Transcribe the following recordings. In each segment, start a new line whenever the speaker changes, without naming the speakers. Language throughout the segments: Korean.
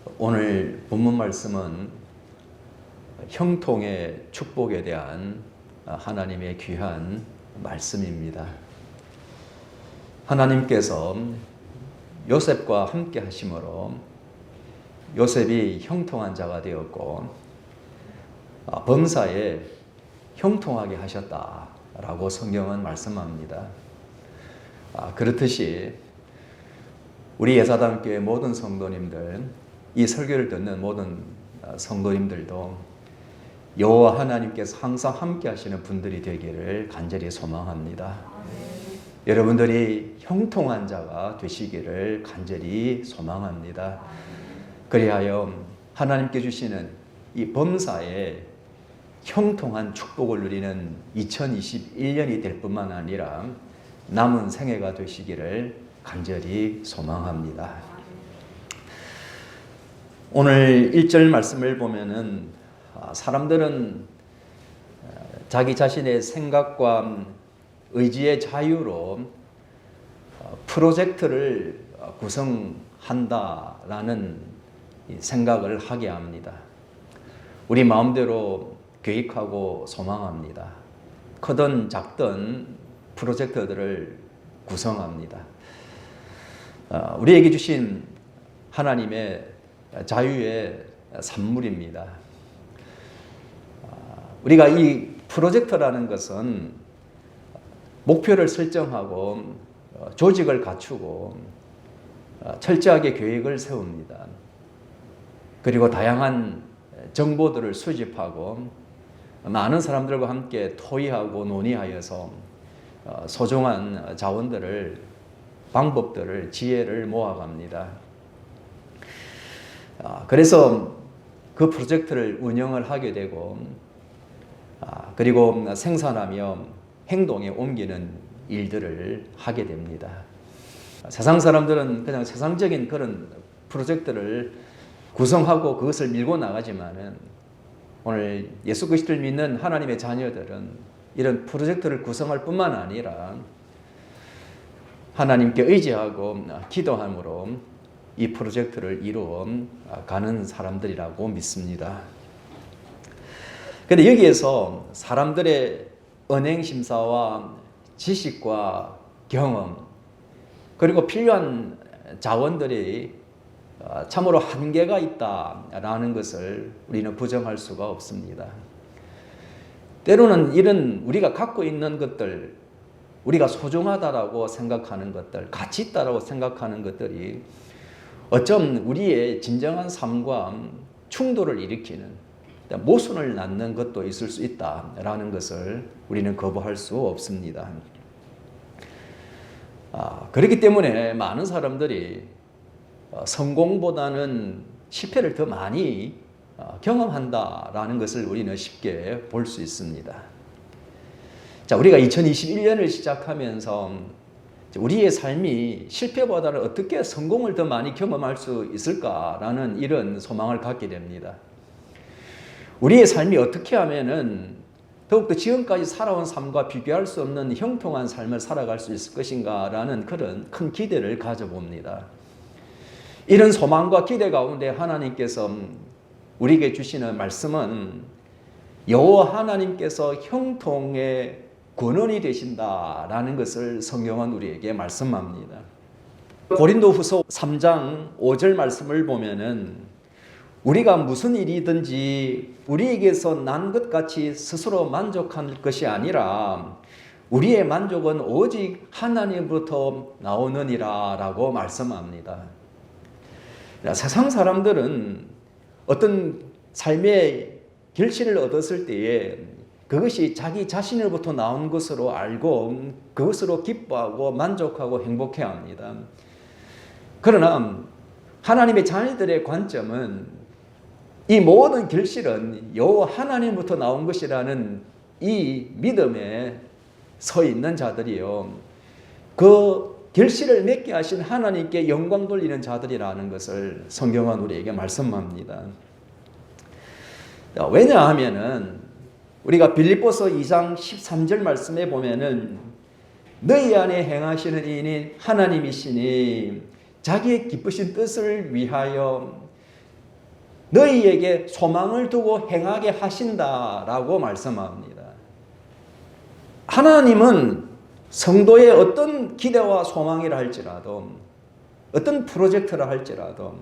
오늘 본문 말씀은 형통의 축복에 대한 하나님의 귀한 말씀입니다. 하나님께서 요셉과 함께 하심으로 요셉이 형통한 자가 되었고 범사에 형통하게 하셨다라고 성경은 말씀합니다. 그렇듯이 우리 예사단교회 모든 성도님들, 이 설교를 듣는 모든 성도님들도 여호와 하나님께서 항상 함께 하시는 분들이 되기를 간절히 소망합니다. 여러분들이 형통한 자가 되시기를 간절히 소망합니다. 그리하여 하나님께 주시는 이 범사에 형통한 축복을 누리는 2021년이 될 뿐만 아니라 남은 생애가 되시기를 간절히 소망합니다. 오늘 1절 말씀을 보면은 사람들은 자기 자신의 생각과 의지의 자유로 프로젝트를 구성한다라는 생각을 하게 합니다. 우리 마음대로 계획하고 소망합니다. 크든 작든 프로젝트들을 구성합니다. 우리에게 주신 하나님의 자유의 산물입니다. 우리가 이 프로젝트라는 것은 목표를 설정하고 조직을 갖추고 철저하게 계획을 세웁니다. 그리고 다양한 정보들을 수집하고 많은 사람들과 함께 토의하고 논의하여서 소중한 자원들을, 방법들을, 지혜를 모아갑니다. 그래서 그 프로젝트를 운영을 하게 되고 그리고 생산하며 행동에 옮기는 일들을 하게 됩니다. 세상 사람들은 그냥 세상적인 그런 프로젝트를 구성하고 그것을 밀고 나가지만은 오늘 예수 그리스도를 믿는 하나님의 자녀들은 이런 프로젝트를 구성할 뿐만 아니라 하나님께 의지하고 기도함으로 이 프로젝트를 이루어 가는 사람들이라고 믿습니다. 그런데 여기에서 사람들의 언행심사와 지식과 경험 그리고 필요한 자원들이 참으로 한계가 있다라는 것을 우리는 부정할 수가 없습니다. 때로는 이런 우리가 갖고 있는 것들, 우리가 소중하다라고 생각하는 것들, 가치 있다라고 생각하는 것들이 어쩜 우리의 진정한 삶과 충돌을 일으키는, 모순을 낳는 것도 있을 수 있다라는 것을 우리는 거부할 수 없습니다. 그렇기 때문에 많은 사람들이 성공보다는 실패를 더 많이 경험한다라는 것을 우리는 쉽게 볼 수 있습니다. 자, 우리가 2021년을 시작하면서 우리의 삶이 실패보다는 어떻게 성공을 더 많이 경험할 수 있을까라는 이런 소망을 갖게 됩니다. 우리의 삶이 어떻게 하면은 더욱더 지금까지 살아온 삶과 비교할 수 없는 형통한 삶을 살아갈 수 있을 것인가라는 그런 큰 기대를 가져봅니다. 이런 소망과 기대 가운데 하나님께서 우리에게 주시는 말씀은 여호와 하나님께서 형통의 근원이 되신다라는 것을 성경은 우리에게 말씀합니다. 고린도후서 3장 5절 말씀을 보면은 우리가 무슨 일이든지 우리에게서 난 것 같이 스스로 만족할 것이 아니라 우리의 만족은 오직 하나님으로부터 나오느니라 라고 말씀합니다. 세상 사람들은 어떤 삶의 결실을 얻었을 때에 그것이 자기 자신으로부터 나온 것으로 알고 그것으로 기뻐하고 만족하고 행복해합니다. 그러나 하나님의 자녀들의 관점은 이 모든 결실은 여호와 하나님부터 나온 것이라는 이 믿음에 서 있는 자들이요, 그 결실을 맺게 하신 하나님께 영광 돌리는 자들이라는 것을 성경은 우리에게 말씀합니다. 왜냐하면은 우리가 빌립보서 2장 13절 말씀에 보면은 너희 안에 행하시는 이인 하나님이시니 자기의 기쁘신 뜻을 위하여 너희에게 소망을 두고 행하게 하신다라고 말씀합니다. 하나님은 성도의 어떤 기대와 소망이라 할지라도, 어떤 프로젝트라 할지라도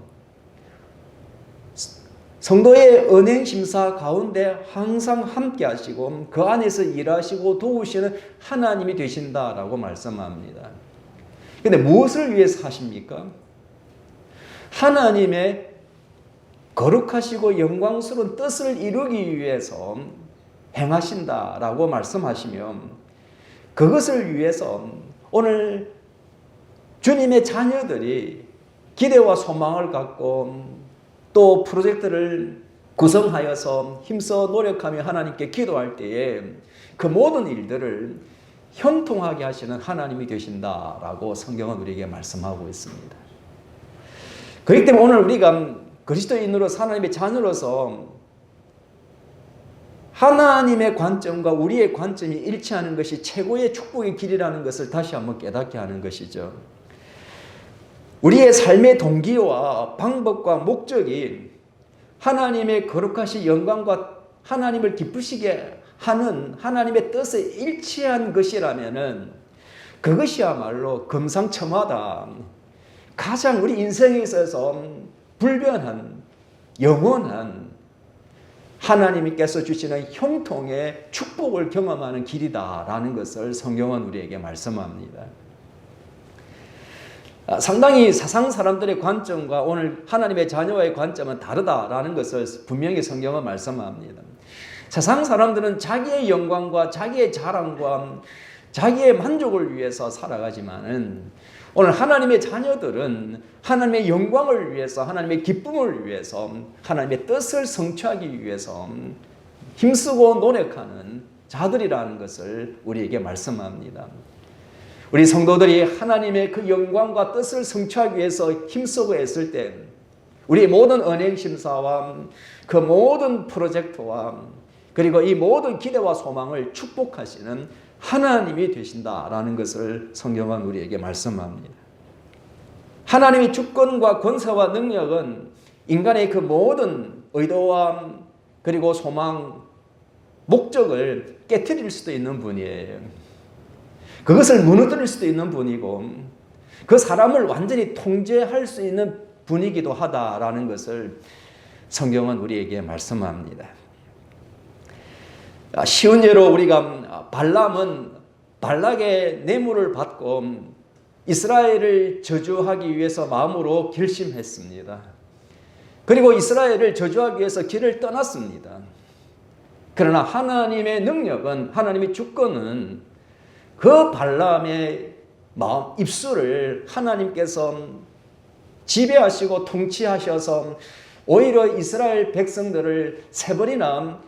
성도의 은행 심사 가운데 항상 함께 하시고 그 안에서 일하시고 도우시는 하나님이 되신다라고 말씀합니다. 그런데 무엇을 위해서 하십니까? 하나님의 거룩하시고 영광스러운 뜻을 이루기 위해서 행하신다라고 말씀하시면, 그것을 위해서 오늘 주님의 자녀들이 기대와 소망을 갖고 또 프로젝트를 구성하여서 힘써 노력하며 하나님께 기도할 때에 그 모든 일들을 형통하게 하시는 하나님이 되신다라고 성경은 우리에게 말씀하고 있습니다. 그렇기 때문에 오늘 우리가 그리스도인으로서 하나님의 자녀로서 하나님의 관점과 우리의 관점이 일치하는 것이 최고의 축복의 길이라는 것을 다시 한번 깨닫게 하는 것이죠. 우리의 삶의 동기와 방법과 목적이 하나님의 거룩하신 영광과 하나님을 기쁘시게 하는 하나님의 뜻에 일치한 것이라면은 그것이야말로 금상첨화다. 가장 우리 인생에 있어서 불변한 영원한 하나님께서 주시는 형통의 축복을 경험하는 길이다라는 것을 성경은 우리에게 말씀합니다. 상당히 세상 사람들의 관점과 오늘 하나님의 자녀와의 관점은 다르다라는 것을 분명히 성경은 말씀합니다. 세상 사람들은 자기의 영광과 자기의 자랑과 자기의 만족을 위해서 살아가지만은 오늘 하나님의 자녀들은 하나님의 영광을 위해서, 하나님의 기쁨을 위해서, 하나님의 뜻을 성취하기 위해서 힘쓰고 노력하는 자들이라는 것을 우리에게 말씀합니다. 우리 성도들이 하나님의 그 영광과 뜻을 성취하기 위해서 힘쓰고 애쓸 때 우리의 모든 은행 심사와 그 모든 프로젝트와 그리고 이 모든 기대와 소망을 축복하시는 하나님이 되신다라는 것을 성경은 우리에게 말씀합니다. 하나님의 주권과 권세와 능력은 인간의 그 모든 의도와 그리고 소망, 목적을 깨트릴 수도 있는 분이에요. 그것을 무너뜨릴 수도 있는 분이고 그 사람을 완전히 통제할 수 있는 분이기도 하다라는 것을 성경은 우리에게 말씀합니다. 쉬운 예로 우리가 발람은 발락의 뇌물을 받고 이스라엘을 저주하기 위해서 마음으로 결심했습니다. 그리고 이스라엘을 저주하기 위해서 길을 떠났습니다. 그러나 하나님의 능력은, 하나님의 주권은 그 발람의 마음, 입술을 하나님께서 지배하시고 통치하셔서 오히려 이스라엘 백성들을 세 번이나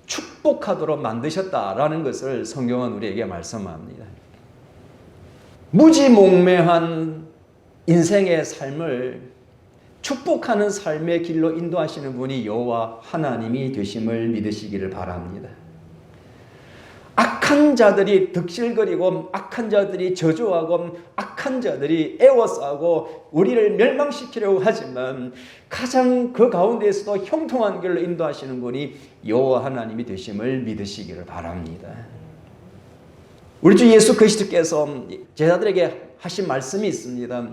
축복하도록 만드셨다라는 것을 성경은 우리에게 말씀합니다. 무지몽매한 인생의 삶을 축복하는 삶의 길로 인도하시는 분이 여호와 하나님이 되심을 믿으시기를 바랍니다. 악한 자들이 득실거리고 악한 자들이 저주하고 악한 자들이 애워싸고 우리를 멸망시키려고 하지만 가장 그 가운데에서도 형통한 길로 인도하시는 분이 여호와 하나님이 되심을 믿으시기를 바랍니다. 우리 주 예수 그리스도께서 제자들에게 하신 말씀이 있습니다.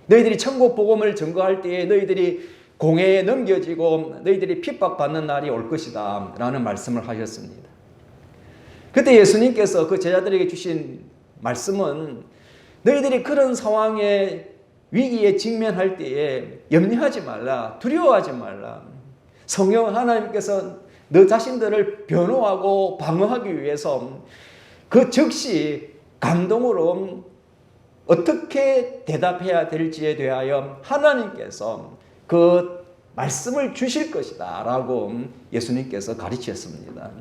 너희들이 천국 복음을 전거할 때에 너희들이 공회에 넘겨지고 너희들이 핍박받는 날이 올 것이다 라는 말씀을 하셨습니다. 그때 예수님께서 그 제자들에게 주신 말씀은 너희들이 그런 상황에 위기에 직면할 때에 염려하지 말라, 두려워하지 말라. 성령 하나님께서 너 자신들을 변호하고 방어하기 위해서 그 즉시 감동으로 어떻게 대답해야 될지에 대하여 하나님께서 그 말씀을 주실 것이다 라고 예수님께서 가르치셨습니다.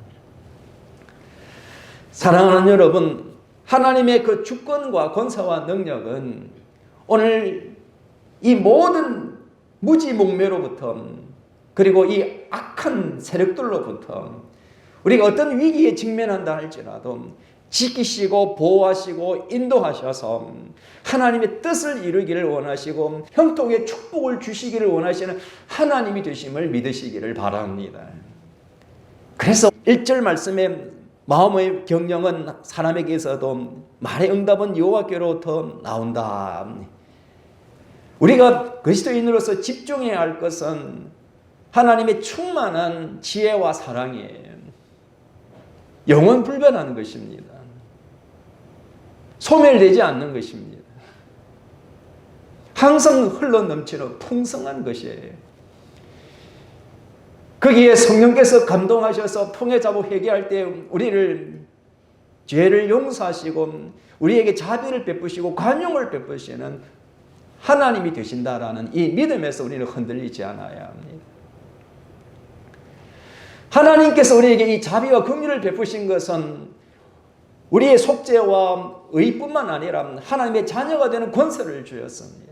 사랑하는 여러분, 하나님의 그 주권과 권세와 능력은 오늘 이 모든 무지몽매로부터 그리고 이 악한 세력들로부터 우리가 어떤 위기에 직면한다 할지라도 지키시고 보호하시고 인도하셔서 하나님의 뜻을 이루기를 원하시고 형통의 축복을 주시기를 원하시는 하나님이 되심을 믿으시기를 바랍니다. 그래서 1절 말씀에 마음의 경영은 사람에게서도 말의 응답은 여호와께로부터 나온다. 우리가 그리스도인으로서 집중해야 할 것은 하나님의 충만한 지혜와 사랑이에요. 영원 불변하는 것입니다. 소멸되지 않는 것입니다. 항상 흘러넘치는 풍성한 것이에요. 거기에 성령께서 감동하셔서 통해 잡고 회개할 때 우리를 죄를 용서하시고 우리에게 자비를 베푸시고 관용을 베푸시는 하나님이 되신다라는 이 믿음에서 우리는 흔들리지 않아야 합니다. 하나님께서 우리에게 이 자비와 긍휼을 베푸신 것은 우리의 속죄와 의뿐만 아니라 하나님의 자녀가 되는 권세를 주었습니다.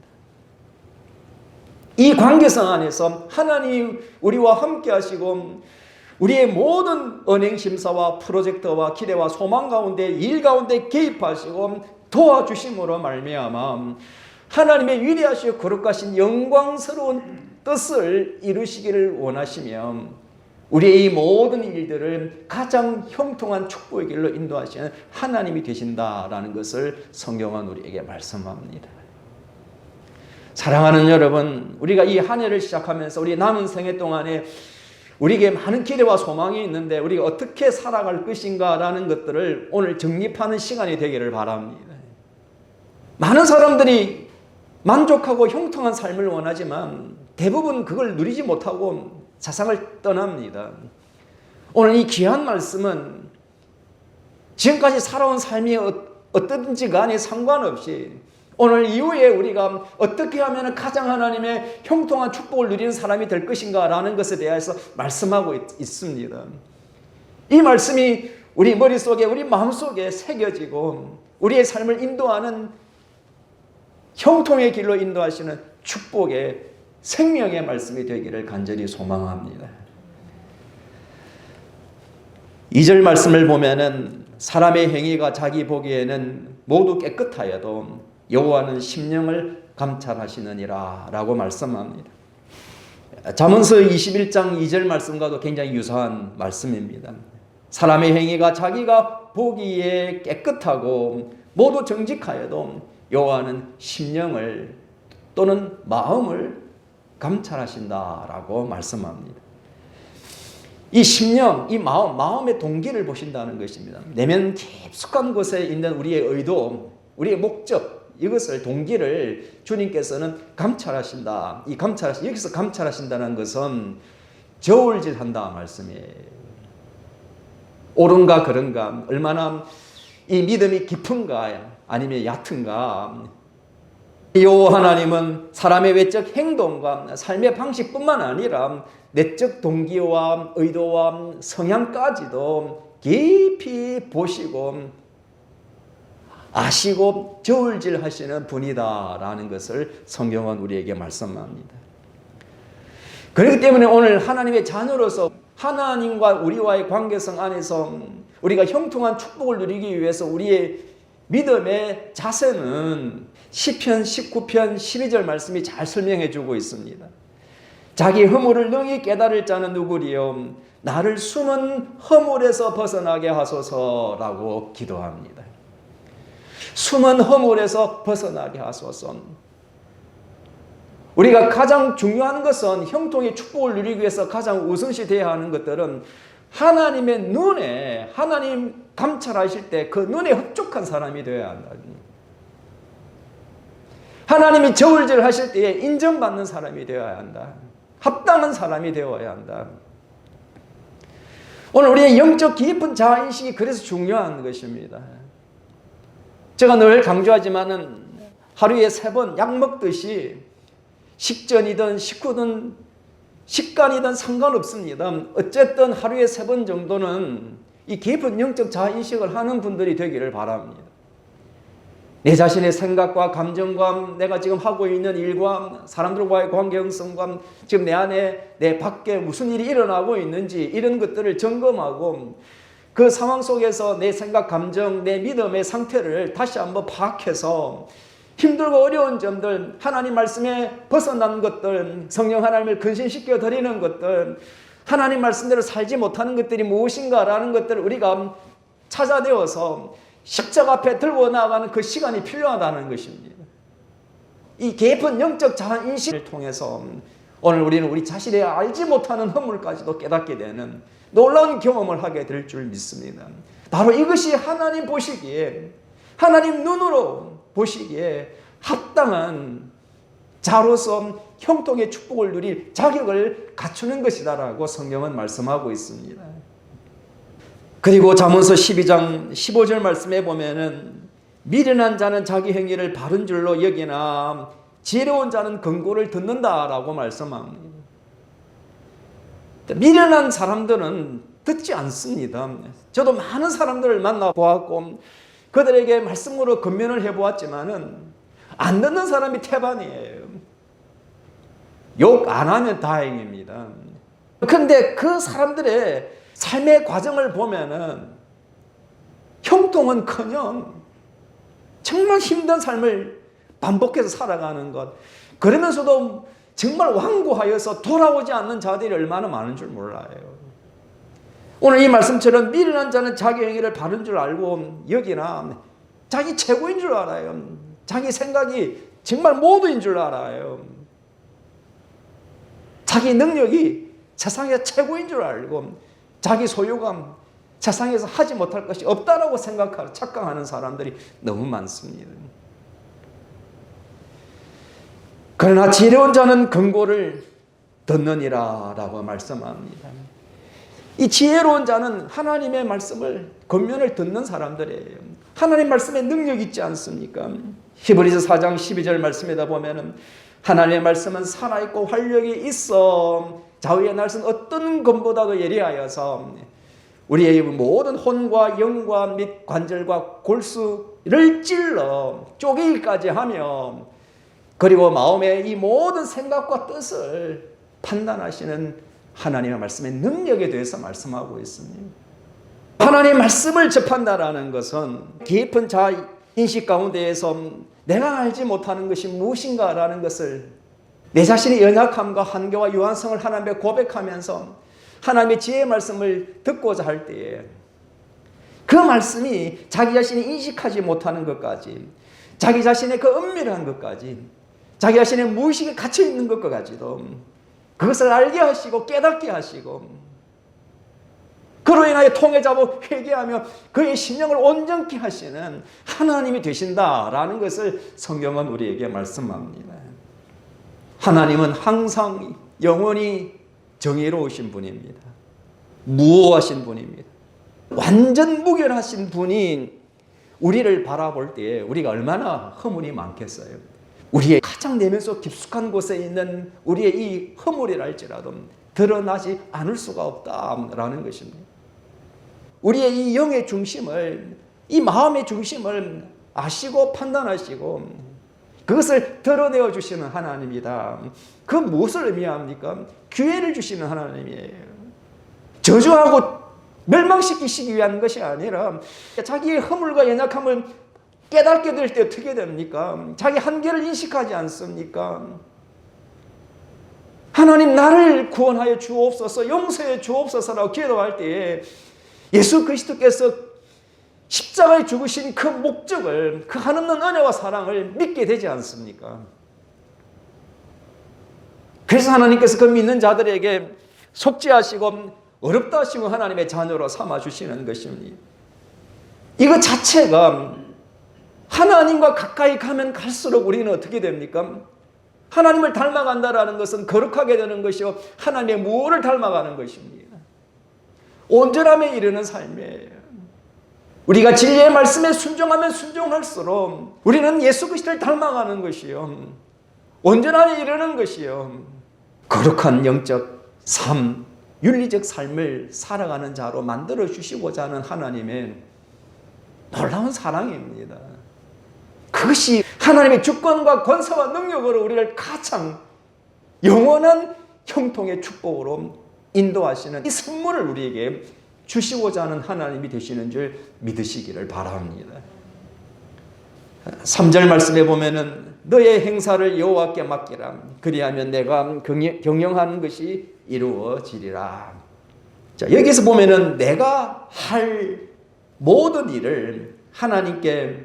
이 관계성 안에서 하나님 우리와 함께 하시고 우리의 모든 언행 심사와 프로젝트와 기대와 소망 가운데 일 가운데 개입하시고 도와주심으로 말미암아 하나님의 위대하시고 거룩하신 영광스러운 뜻을 이루시기를 원하시며 우리의 이 모든 일들을 가장 형통한 축복의 길로 인도하시는 하나님이 되신다라는 것을 성경은 우리에게 말씀합니다. 사랑하는 여러분, 우리가 이 한 해를 시작하면서 우리 남은 생애 동안에 우리에게 많은 기대와 소망이 있는데 우리가 어떻게 살아갈 것인가라는 것들을 오늘 정립하는 시간이 되기를 바랍니다. 많은 사람들이 만족하고 형통한 삶을 원하지만 대부분 그걸 누리지 못하고 세상을 떠납니다. 오늘 이 귀한 말씀은 지금까지 살아온 삶이 어떤지 간에 상관없이 오늘 이후에 우리가 어떻게 하면 가장 하나님의 형통한 축복을 누리는 사람이 될 것인가 라는 것에 대해서 말씀하고 있습니다. 이 말씀이 우리 머릿속에 우리 마음속에 새겨지고 우리의 삶을 인도하는 형통의 길로 인도하시는 축복의 생명의 말씀이 되기를 간절히 소망합니다. 2절 말씀을 보면은 사람의 행위가 자기 보기에는 모두 깨끗하여도 여호와는 심령을 감찰하시느니라 라고 말씀합니다. 잠언서 21장 2절 말씀과도 굉장히 유사한 말씀입니다. 사람의 행위가 자기가 보기에 깨끗하고 모두 정직하여도 여호와는 심령을 또는 마음을 감찰하신다라고 말씀합니다. 이 심령, 이 마음의 동기를 보신다는 것입니다. 내면 깊숙한 곳에 있는 우리의 의도, 우리의 목적, 이것을 동기를 주님께서는 감찰하신다. 여기서 감찰하신다는 것은 저울질한다 말씀이에요. 옳은가 그른가, 얼마나 이 믿음이 깊은가 아니면 얕은가. 여호와 하나님은 사람의 외적 행동과 삶의 방식뿐만 아니라 내적 동기와 의도와 성향까지도 깊이 보시고 아시고 저울질하시는 분이다라는 것을 성경은 우리에게 말씀합니다. 그렇기 때문에 오늘 하나님의 자녀로서 하나님과 우리와의 관계성 안에서 우리가 형통한 축복을 누리기 위해서 우리의 믿음의 자세는 시편 19편 12절 말씀이 잘 설명해 주고 있습니다. 자기 허물을 능히 깨달을 자는 누구리요? 나를 숨은 허물에서 벗어나게 하소서라고 기도합니다. 숨은 허물에서 벗어나게 하소서. 우리가 가장 중요한 것은 형통의 축복을 누리기 위해서 가장 우선시 되어야 하는 것들은 하나님의 눈에 하나님 감찰하실 때 그 눈에 흡족한 사람이 되어야 한다. 하나님이 저울질 하실 때에 인정받는 사람이 되어야 한다. 합당한 사람이 되어야 한다. 오늘 우리의 영적 깊은 자아인식이 그래서 중요한 것입니다. 제가 늘 강조하지만은 하루에 3번 약 먹듯이 식전이든 식후든 식간이든 상관없습니다. 어쨌든 하루에 3번 정도는 이 깊은 영적 자아인식을 하는 분들이 되기를 바랍니다. 내 자신의 생각과 감정과 내가 지금 하고 있는 일과 사람들과의 관계 형성과 지금 내 안에 내 밖에 무슨 일이 일어나고 있는지 이런 것들을 점검하고 그 상황 속에서 내 생각, 감정, 내 믿음의 상태를 다시 한번 파악해서 힘들고 어려운 점들, 하나님 말씀에 벗어난 것들, 성령 하나님을 근신시켜 드리는 것들, 하나님 말씀대로 살지 못하는 것들이 무엇인가라는 것들을 우리가 찾아내어서 십자가 앞에 들고 나아가는 그 시간이 필요하다는 것입니다. 이 깊은 영적 자아 인식을 통해서 오늘 우리는 우리 자신의 알지 못하는 허물까지도 깨닫게 되는 놀라운 경험을 하게 될 줄 믿습니다. 바로 이것이 하나님 보시기에, 하나님 눈으로 보시기에 합당한 자로서 형통의 축복을 누릴 자격을 갖추는 것이다라고 성경은 말씀하고 있습니다. 그리고 잠언서 12장 15절 말씀에 보면은 미련한 자는 자기 행위를 바른 줄로 여기나 지혜로운 자는 권고를 듣는다라고 말씀합니다. 미련한 사람들은 듣지 않습니다. 저도 많은 사람들을 만나보았고 그들에게 말씀으로 권면을 해보았지만은 안 듣는 사람이 태반이에요. 욕 안 하면 다행입니다. 그런데 그 사람들의 삶의 과정을 보면은 형통은커녕 정말 힘든 삶을 반복해서 살아가는 것, 그러면서도 정말 완고하여서 돌아오지 않는 자들이 얼마나 많은 줄 몰라요. 오늘 이 말씀처럼 미련한 자는 자기 행위를 바른 줄 알고 여기나 자기 최고인 줄 알아요. 자기 생각이 정말 모두인 줄 알아요. 자기 능력이 세상에서 최고인 줄 알고 자기 소유감, 세상에서 하지 못할 것이 없다라고 생각하고 착각하는 사람들이 너무 많습니다. 그러나 지혜로운 자는 권고를 듣느니라 라고 말씀합니다. 이 지혜로운 자는 하나님의 말씀을, 권면을 듣는 사람들이에요. 하나님 말씀에 능력 있지 않습니까? 히브리서 4장 12절 말씀에다 보면은 하나님의 말씀은 살아있고 활력이 있어 좌우의 날선 어떤 검보다도 예리하여서 우리의 모든 혼과 영과 및 관절과 골수를 찔러 쪼개기까지 하며 그리고 마음의 이 모든 생각과 뜻을 판단하시는 하나님의 말씀의 능력에 대해서 말씀하고 있습니다. 하나님의 말씀을 접한다라는 것은 깊은 자아 인식 가운데에서 내가 알지 못하는 것이 무엇인가라는 것을 내 자신의 연약함과 한계와 유한성을 하나님께 고백하면서 하나님의 지혜의 말씀을 듣고자 할 때에 그 말씀이 자기 자신이 인식하지 못하는 것까지, 자기 자신의 그 은밀한 것까지, 자기 자신의 무의식에 갇혀있는 것까지도 그것을 알게 하시고 깨닫게 하시고 그로 인하여 통회잡고 회개하며 그의 심령을 온전케 하시는 하나님이 되신다라는 것을 성경은 우리에게 말씀합니다. 하나님은 항상 영원히 정의로우신 분입니다. 무오하신 분입니다. 완전 무결하신 분이 우리를 바라볼 때에 우리가 얼마나 허물이 많겠어요. 우리의 가장 내면속 깊숙한 곳에 있는 우리의 이 허물이랄지라도 드러나지 않을 수가 없다라는 것입니다. 우리의 이 영의 중심을, 이 마음의 중심을 아시고 판단하시고 그것을 드러내어 주시는 하나님이다. 그 무엇을 의미합니까? 기회를 주시는 하나님이에요. 저주하고 멸망시키시기 위한 것이 아니라 자기의 허물과 연약함을 깨닫게 될 때 어떻게 됩니까? 자기 한계를 인식하지 않습니까? 하나님 나를 구원하여 주옵소서, 용서해 주옵소서라고 기도할 때에 예수 그리스도께서 십자가에 죽으신 그 목적을, 그 한없는 은혜와 사랑을 믿게 되지 않습니까? 그래서 하나님께서 그 믿는 자들에게 속죄하시고 어렵다 하시고 하나님의 자녀로 삼아주시는 것입니다. 이것 자체가 하나님과 가까이 가면 갈수록 우리는 어떻게 됩니까? 하나님을 닮아간다라는 것은 거룩하게 되는 것이요 하나님의 무엇을 닮아가는 것입니다. 온전함에 이르는 삶이에요. 우리가 진리의 말씀에 순종하면 순종할수록 우리는 예수 그리스도를 닮아가는 것이요 온전함에 이르는 것이요 거룩한 영적 삶, 윤리적 삶을 살아가는 자로 만들어 주시고자 하는 하나님의 놀라운 사랑입니다. 그것이 하나님의 주권과 권세와 능력으로 우리를 가장 영원한 형통의 축복으로 인도하시는 이 선물을 우리에게 주시고자 하는 하나님이 되시는 줄 믿으시기를 바랍니다. 3절 말씀에 보면은 너의 행사를 여호와께 맡기라. 그리하면 내가 경영하는 것이 이루어지리라. 자, 여기서 보면은 내가 할 모든 일을 하나님께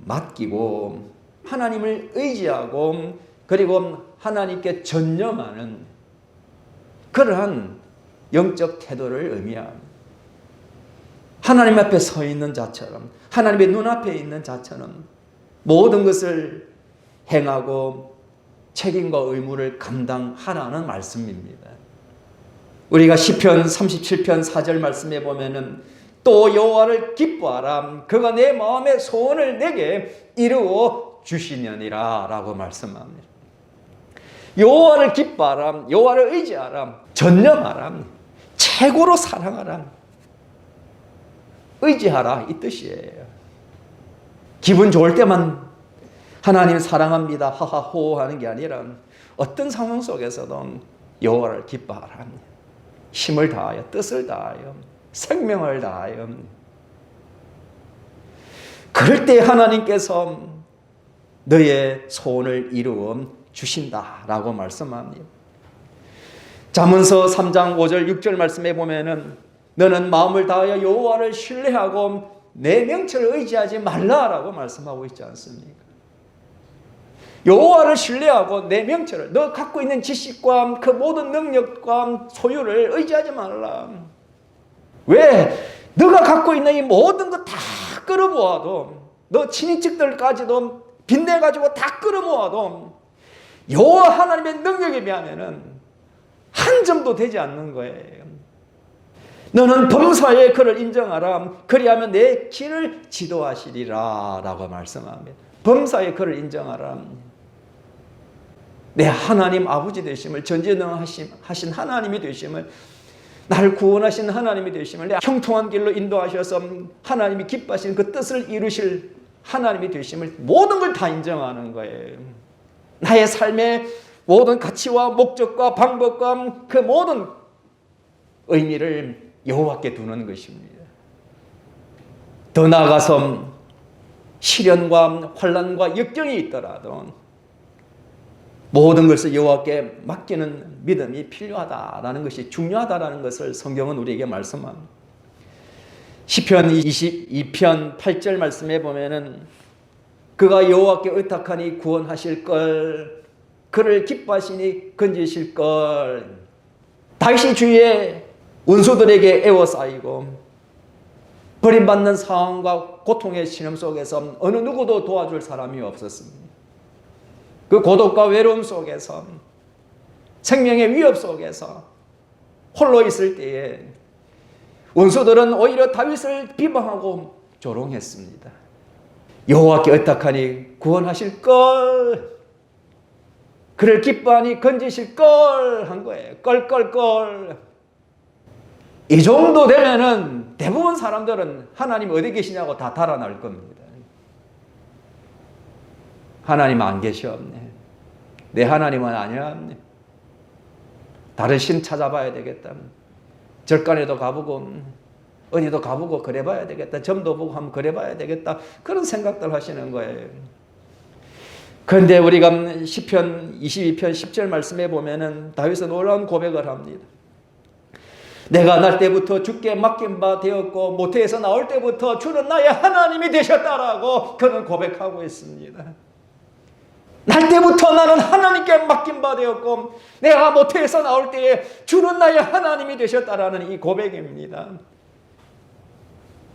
맡기고 하나님을 의지하고 그리고 하나님께 전념하는 그러한 영적 태도를 의미합니다. 하나님 앞에 서 있는 자처럼, 하나님의 눈앞에 있는 자처럼 모든 것을 행하고 책임과 의무를 감당하라는 말씀입니다. 우리가 시편 37편 4절 말씀에 보면은 또 여호와를 기뻐하라. 그가 내 마음의 소원을 내게 이루어 주시느니라 라고 말씀합니다. 여호와를 기뻐하라. 여호와를 의지하라. 전념하라. 최고로 사랑하라. 의지하라 이 뜻이에요. 기분 좋을 때만 하나님 사랑합니다 하하호 하는 게 아니라 어떤 상황 속에서도 여호와를 기뻐하라. 힘을 다하여 뜻을 다하여 생명을 다하여 그럴 때 하나님께서 너의 소원을 이루어 주신다라고 말씀합니다. 잠언서 3장 5절 6절 말씀에 보면은 너는 마음을 다하여 여호와를 신뢰하고 내 명철을 의지하지 말라라고 말씀하고 있지 않습니까? 여호와를 신뢰하고 내 명철을, 너 갖고 있는 지식과 그 모든 능력과 소유를 의지하지 말라. 왜? 너가 갖고 있는 이 모든 것 다 끌어모아도, 너 친인척들까지도 빚내가지고 다 끌어모아도 여호와 하나님의 능력에 비하면은 한 점도 되지 않는 거예요. 너는 범사에 그를 인정하라. 그리하면 내 길을 지도하시리라 라고 말씀합니다. 범사에 그를 인정하라. 내 하나님 아버지 되심을, 전지전능하신 하나님이 되심을, 나를 구원하신 하나님이 되심을, 내 형통한 길로 인도하셔서 하나님이 기뻐하시는 그 뜻을 이루실 하나님이 되심을 모든 걸 다 인정하는 거예요. 나의 삶의 모든 가치와 목적과 방법과 그 모든 의미를 여호와께 두는 것입니다. 더 나아가서 시련과 환난과 역경이 있더라도 모든 것을 여호와께 맡기는 믿음이 필요하다라는 것이 중요하다라는 것을 성경은 우리에게 말씀합니다. 시편 22편 8절 말씀에 보면은 그가 여호와께 의탁하니 구원하실 걸, 그를 기뻐하시니 건지실 걸. 다윗이 주위에 원수들에게 애워싸이고 버림받는 상황과 고통의 시험 속에서 어느 누구도 도와줄 사람이 없었습니다. 그 고독과 외로움 속에서, 생명의 위협 속에서 홀로 있을 때에 원수들은 오히려 다윗을 비방하고 조롱했습니다. 여호와께 의탁하니 구원하실 걸, 그를 기뻐하니 건지실 걸 한 거예요. 껄껄껄. 이 정도 되면은 대부분 사람들은 하나님 어디 계시냐고 다 달아날 겁니다. 하나님 안 계시옵네. 내 하나님은 아니었네. 다른 신 찾아봐야 되겠다. 절간에도 가보고 어디도 가보고 그래봐야 되겠다. 점도 보고 한번 그래봐야 되겠다. 그런 생각들 하시는 거예요. 그런데 우리가 시편 22편 10절 말씀에 보면은 다윗은 놀라운 고백을 합니다. 내가 날 때부터 주께 맡긴 바 되었고 모태에서 나올 때부터 주는 나의 하나님이 되셨다라고 그는 고백하고 있습니다. 날 때부터 나는 하나님께 맡긴 바 되었고 내가 모태에서 나올 때에 주는 나의 하나님이 되셨다라는 이 고백입니다.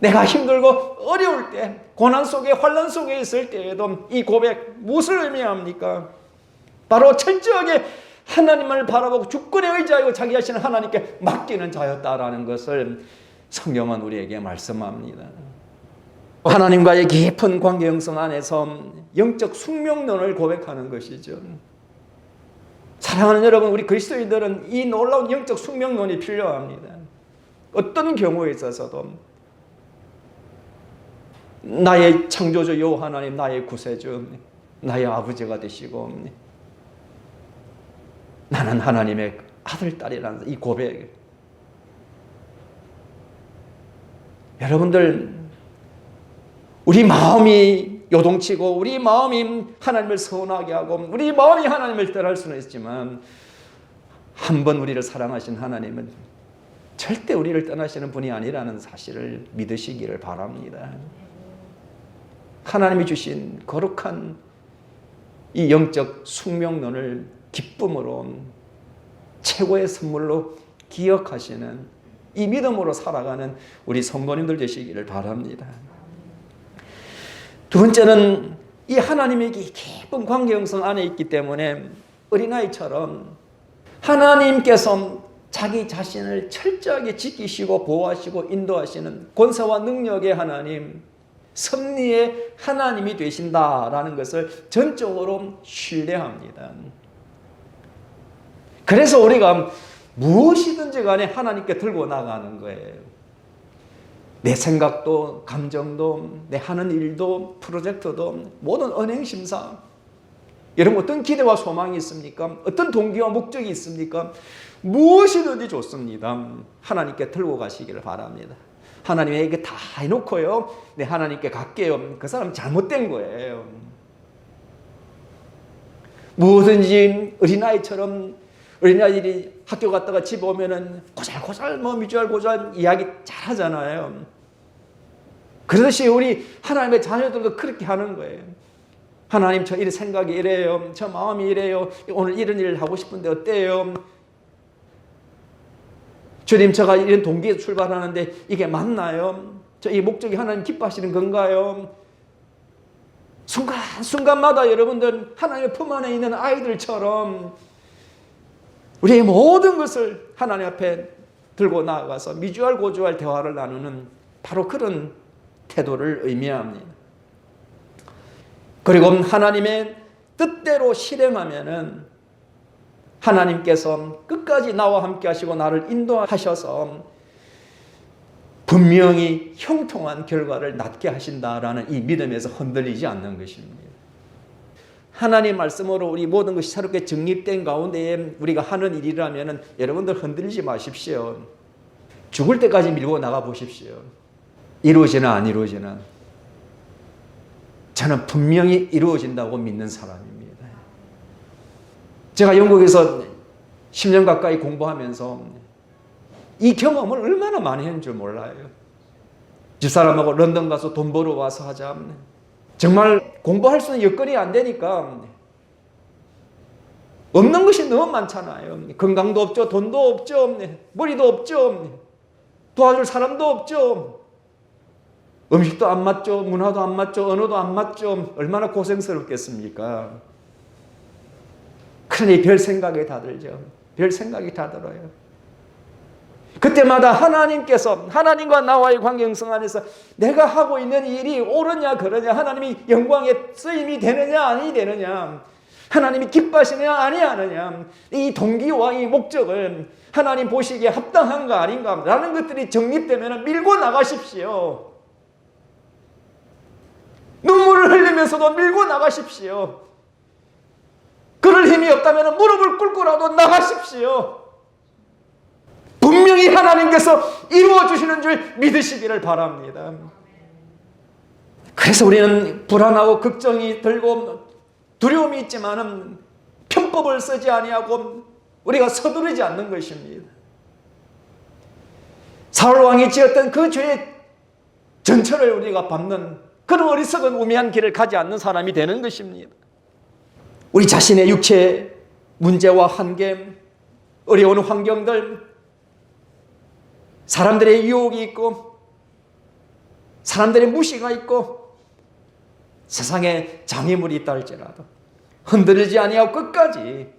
내가 힘들고 어려울 때, 고난 속에 환난 속에 있을 때에도 이 고백 무엇을 의미합니까? 바로 철저하게 하나님을 바라보고 주권에 의지하여 자기 자신을 하나님께 맡기는 자였다라는 것을 성경은 우리에게 말씀합니다. 하나님과의 깊은 관계 형성 안에서 영적 숙명론을 고백하는 것이죠. 사랑하는 여러분, 우리 그리스도인들은 이 놀라운 영적 숙명론이 필요합니다. 어떤 경우에 있어서도 나의 창조주 여호와 하나님, 나의 구세주, 나의 아버지가 되시고 나는 하나님의 아들, 딸이라는 이 고백, 여러분들, 우리 마음이 요동치고 우리 마음이 하나님을 서운하게 하고 우리 마음이 하나님을 떠날 수는 있지만 한번 우리를 사랑하신 하나님은 절대 우리를 떠나시는 분이 아니라는 사실을 믿으시기를 바랍니다. 하나님이 주신 거룩한 이 영적 숙명론을 기쁨으로 최고의 선물로 기억하시는 이 믿음으로 살아가는 우리 성도님들 되시기를 바랍니다. 두 번째는 이 하나님의 깊은 관계 형성 안에 있기 때문에 어린아이처럼 하나님께서 자기 자신을 철저하게 지키시고 보호하시고 인도하시는 권세와 능력의 하나님, 섭리의 하나님이 되신다라는 것을 전적으로 신뢰합니다. 그래서 우리가 무엇이든지 간에 하나님께 들고 나가는 거예요. 내 생각도, 감정도, 내 하는 일도, 프로젝트도, 모든 언행심사, 여러분 어떤 기대와 소망이 있습니까? 어떤 동기와 목적이 있습니까? 무엇이든지 좋습니다. 하나님께 들고 가시기를 바랍니다. 하나님에게 다 해놓고요, 네, 하나님께 갈게요. 그 사람 잘못된 거예요. 무엇든지 어린아이들이 학교 갔다가 집 오면은 고잘고잘 미주알고잘 이야기 잘하잖아요. 그러듯이 우리 하나님의 자녀들도 그렇게 하는 거예요. 하나님, 저 이런 생각이 이래요. 저 마음이 이래요. 오늘 이런 일을 하고 싶은데 어때요? 주님, 제가 이런 동기에서 출발하는데 이게 맞나요? 저 이 목적이 하나님 기뻐하시는 건가요? 순간순간마다 여러분들 하나님의 품 안에 있는 아이들처럼 우리의 모든 것을 하나님 앞에 들고 나아가서 미주알 고주알 대화를 나누는 바로 그런 태도를 의미합니다. 그리고 하나님의 뜻대로 실행하면은 하나님께서 끝까지 나와 함께 하시고 나를 인도하셔서 분명히 형통한 결과를 낳게 하신다라는 이 믿음에서 흔들리지 않는 것입니다. 하나님 말씀으로 우리 모든 것이 새롭게 정립된 가운데에 우리가 하는 일이라면 여러분들 흔들리지 마십시오. 죽을 때까지 밀고 나가 보십시오. 이루어지나 안 이루어지나 저는 분명히 이루어진다고 믿는 사람입니다. 제가 영국에서 10년 가까이 공부하면서 이 경험을 얼마나 많이 했는 줄 몰라요. 집사람하고 런던 가서 돈 벌어 와서 하자. 정말 공부할 수 있는 여건이 안 되니까 없는 것이 너무 많잖아요. 건강도 없죠. 돈도 없죠. 머리도 없죠. 도와줄 사람도 없죠. 음식도 안 맞죠. 문화도 안 맞죠. 언어도 안 맞죠. 얼마나 고생스럽겠습니까? 그러니 별 생각이 다 들죠. 별 생각이 다 들어요. 그때마다 하나님께서 하나님과 나와의 관계 형성 안에서 내가 하고 있는 일이 옳으냐 그러냐, 하나님이 영광에 쓰임이 되느냐 아니 되느냐, 하나님이 기뻐하시느냐 아니 하느냐, 이 동기와 이 목적을 하나님 보시기에 합당한가 아닌가 라는 것들이 정립되면 밀고 나가십시오. 눈물을 흘리면서도 밀고 나가십시오. 그럴 힘이 없다면 무릎을 꿇고라도 나가십시오. 분명히 하나님께서 이루어 주시는 줄 믿으시기를 바랍니다. 그래서 우리는 불안하고 걱정이 들고 두려움이 있지만은 편법을 쓰지 아니하고 우리가 서두르지 않는 것입니다. 사울 왕이 지었던 그 죄의 전철을 우리가 밟는 그런 어리석은 우매한 길을 가지 않는 사람이 되는 것입니다. 우리 자신의 육체의 문제와 한계, 어려운 환경들, 사람들의 유혹이 있고 사람들의 무시가 있고 세상에 장애물이 있다 할지라도 흔들리지 아니하고 끝까지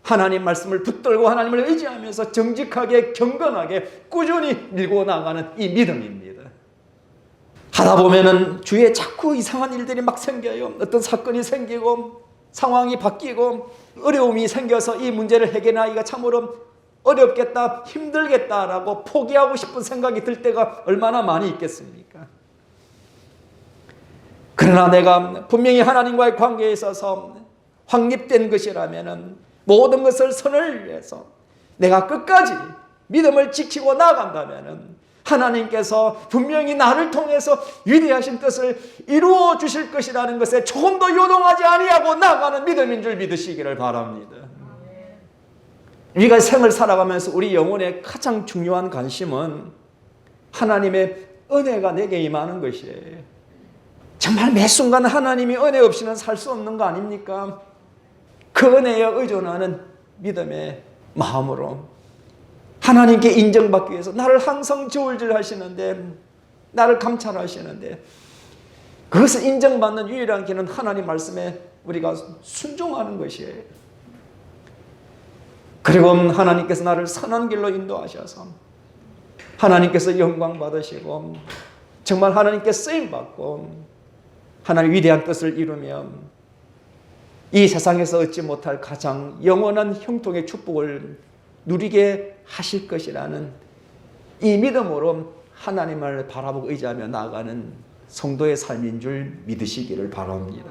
하나님 말씀을 붙들고 하나님을 의지하면서 정직하게 경건하게 꾸준히 밀고 나가는 이 믿음입니다. 하다 보면은 주위에 자꾸 이상한 일들이 막 생겨요. 어떤 사건이 생기고 상황이 바뀌고 어려움이 생겨서 이 문제를 해결하기가 참으로 어렵겠다, 힘들겠다라고 포기하고 싶은 생각이 들 때가 얼마나 많이 있겠습니까? 그러나 내가 분명히 하나님과의 관계에 있어서 확립된 것이라면 모든 것을 선을 위해서 내가 끝까지 믿음을 지키고 나아간다면 하나님께서 분명히 나를 통해서 위대하신 뜻을 이루어 주실 것이라는 것에 조금 더 요동하지 아니하고 나아가는 믿음인 줄 믿으시기를 바랍니다. 우리가 생을 살아가면서 우리 영혼의 가장 중요한 관심은 하나님의 은혜가 내게 임하는 것이에요. 정말 매 순간 하나님이 은혜 없이는 살 수 없는 거 아닙니까? 그 은혜에 의존하는 믿음의 마음으로 하나님께 인정받기 위해서 나를 항상 저울질 하시는데, 나를 감찰하시는데, 그것을 인정받는 유일한 길은 하나님 말씀에 우리가 순종하는 것이에요. 그리고 하나님께서 나를 선한 길로 인도하셔서 하나님께서 영광 받으시고 정말 하나님께 쓰임받고 하나님 위대한 뜻을 이루며 이 세상에서 얻지 못할 가장 영원한 형통의 축복을 누리게 하실 것이라는 이 믿음으로 하나님을 바라보고 의지하며 나아가는 성도의 삶인 줄 믿으시기를 바랍니다.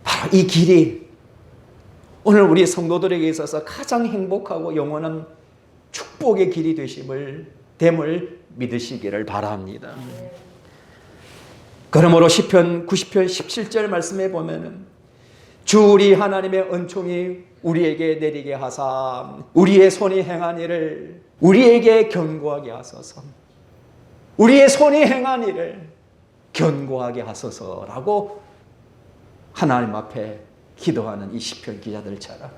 바로 이 길이 오늘 우리 성도들에게 있어서 가장 행복하고 영원한 축복의 길이 됨을 믿으시기를 바랍니다. 그러므로 시편 90편 17절 말씀에 보면은 주 우리 하나님의 은총이 우리에게 내리게 하사 우리의 손이 행한 일을 우리에게 견고하게 하소서. 우리의 손이 행한 일을 견고하게 하소서라고 하나님 앞에 기도하는 이 시편 기자들처럼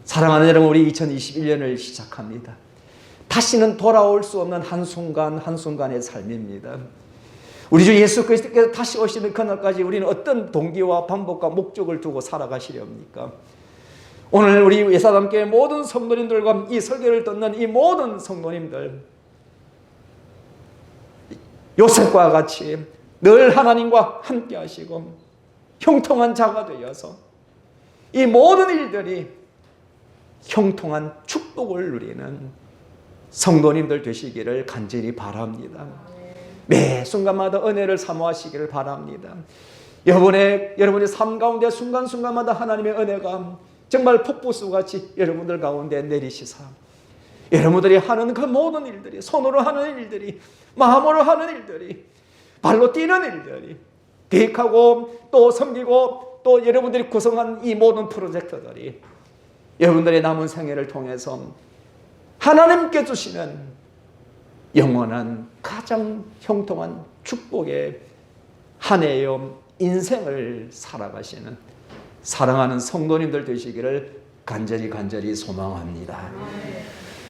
사랑하는 여러분, 우리 2021년을 시작합니다. 다시는 돌아올 수 없는 한순간 한순간의 삶입니다. 우리 주 예수 그리스도께서 다시 오시는 그날까지 우리는 어떤 동기와 방법과 목적을 두고 살아가시렵니까? 오늘 우리 예사단교회 모든 성도님들과 이 설교를 듣는 이 모든 성도님들, 요셉과 같이 늘 하나님과 함께 하시고 형통한 자가 되어서 이 모든 일들이 형통한 축복을 누리는 성도님들 되시기를 간절히 바랍니다. 매 순간마다 은혜를 사모하시기를 바랍니다. 여러분의 삶 가운데 순간순간마다 하나님의 은혜가 정말 폭포수같이 여러분들 가운데 내리시사 여러분들이 하는 그 모든 일들이, 손으로 하는 일들이, 마음으로 하는 일들이, 발로 뛰는 일들이, 계획하고 또 섬기고 또 여러분들이 구성한 이 모든 프로젝트들이 여러분들의 남은 생애를 통해서 하나님께 주시는 영원한 가장 형통한 축복의 한 해의 인생을 살아가시는 사랑하는 성도님들 되시기를 간절히 소망합니다.